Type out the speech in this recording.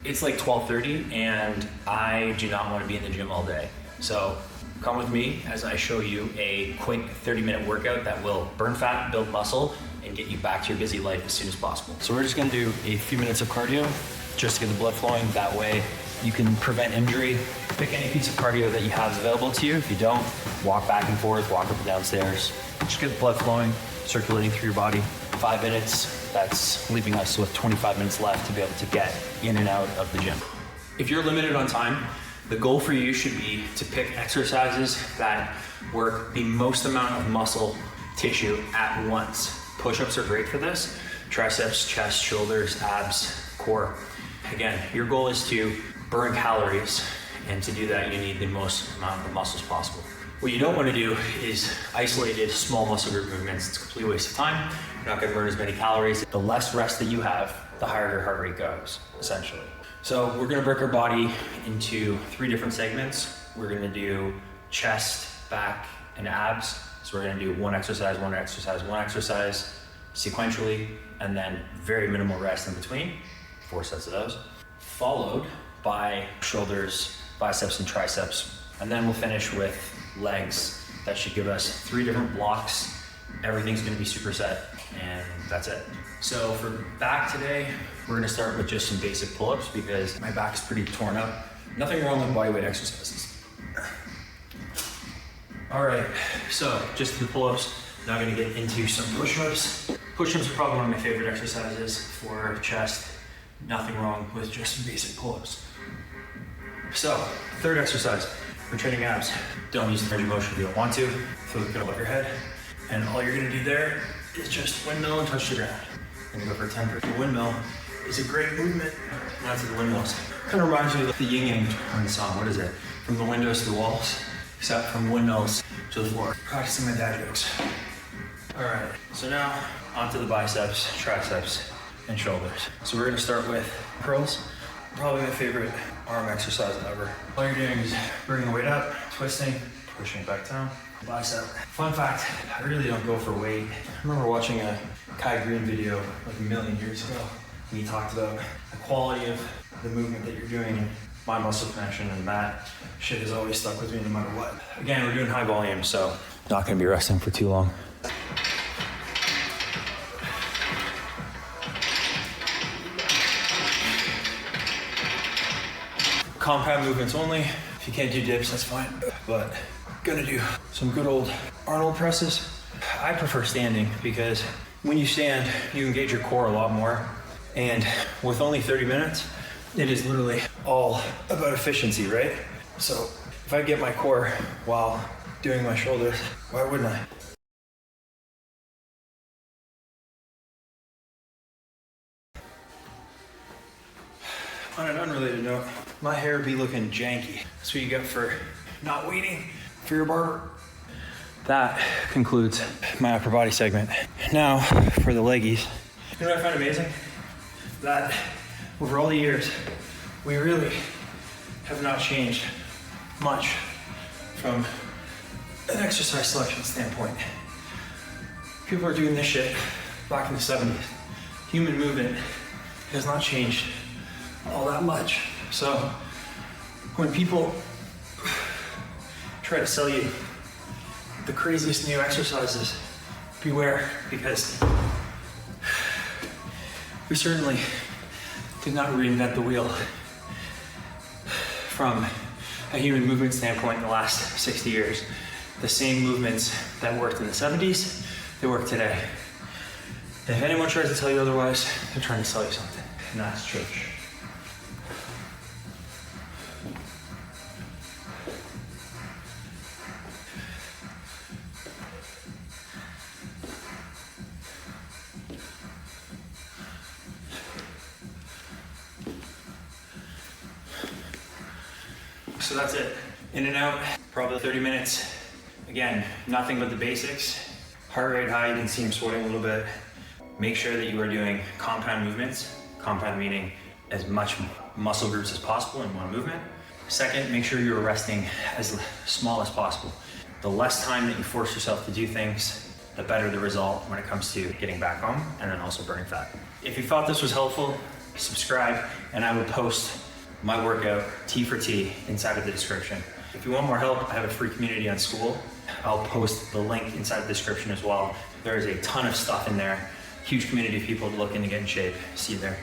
It's like 12:30 and I do not want to be in the gym all day. So come with me as I show you a quick 30-minute workout that will burn fat, build muscle, and get you back to your busy life as soon as possible. So we're just gonna do a few minutes of cardio just to get the blood flowing. That way you can prevent injury. Pick any piece of cardio that you have available to you. If you don't, walk back and forth, walk up and down stairs. Just get the blood flowing, circulating through your body. 5 minutes, that's leaving us with 25 minutes left to be able to get in and out of the gym. If you're limited on time, the goal for you should be to pick exercises that work the most amount of muscle tissue at once. Push-ups are great for this. Triceps, chest, shoulders, abs, core. Again, your goal is to burn calories, and to do that, you need the most amount of muscles possible. What you don't want to do is isolated small muscle group movements. It's a complete waste of time. You're not going to burn as many calories. The less rest that you have, the higher your heart rate goes, essentially. So we're gonna break our body into 3 different segments. We're gonna do chest, back, and abs. So we're gonna do one exercise sequentially, and then very minimal rest in between, 4 sets of those. Followed by shoulders, biceps, and triceps. And then we'll finish with legs. That should give us 3 different blocks. Everything's gonna be superset, and that's it. So for back today, we're gonna start with just some basic pull-ups because my back is pretty torn up. Nothing wrong with bodyweight exercises. All right, so just the pull-ups. Now gonna get into some push-ups. Push-ups are probably one of my favorite exercises for chest. Nothing wrong with just some basic pull-ups. So, 3rd exercise, we're training abs. Don't use the range of motion if you don't want to. Feel the good above your head. And all you're gonna do there is just windmill and touch the ground. And go for a 10. The windmill is a great movement. Now to the windmills. Kind of reminds me of the yin yang song. What is it? From the windows to the walls, except from windmills to the floor. Practicing my dad jokes. All right, so now onto the biceps, triceps, and shoulders. So we're gonna start with curls. Probably my favorite arm exercise ever. All you're doing is bringing the weight up, twisting, pushing it back down. Bicep. Fun fact, I really don't go for weight. I remember watching a Kai Green video like a million years ago, and he talked about the quality of the movement that you're doing and my muscle connection, and that shit has always stuck with me no matter what. Again, we're doing high volume, so not gonna be resting for too long. Compound movements only. If you can't do dips, that's fine, but gonna do some good old Arnold presses. I prefer standing because when you stand, you engage your core a lot more. And with only 30 minutes, it is literally all about efficiency, right? So if I get my core while doing my shoulders, why wouldn't I? On an unrelated note, my hair be looking janky. That's what you get for not waiting for your barber. That concludes my upper body segment. Now for the leggies. You know what I find amazing? That over all the years, we really have not changed much from an exercise selection standpoint. People are doing this shit back in the 70s. Human movement has not changed all that much. So when people try to sell you the craziest new exercises, beware, because we certainly did not reinvent the wheel from a human movement standpoint in the last 60 years. The same movements that worked in the 70s, they work today. And if anyone tries to tell you otherwise, they're trying to sell you something, and that's church. So that's it. In and out, probably 30 minutes. Again, nothing but the basics. Heart rate high, you can see I'm sweating a little bit. Make sure that you are doing compound movements. Compound meaning as much muscle groups as possible in one movement. Second, make sure you're resting as small as possible. The less time that you force yourself to do things, the better the result when it comes to getting back home and then also burning fat. If you thought this was helpful, subscribe, and I will post my workout T for T inside of the description. If you want more help, I have a free community on School. I'll post the link inside the description as well. There is a ton of stuff in there. Huge community of people looking to get in shape. See you there.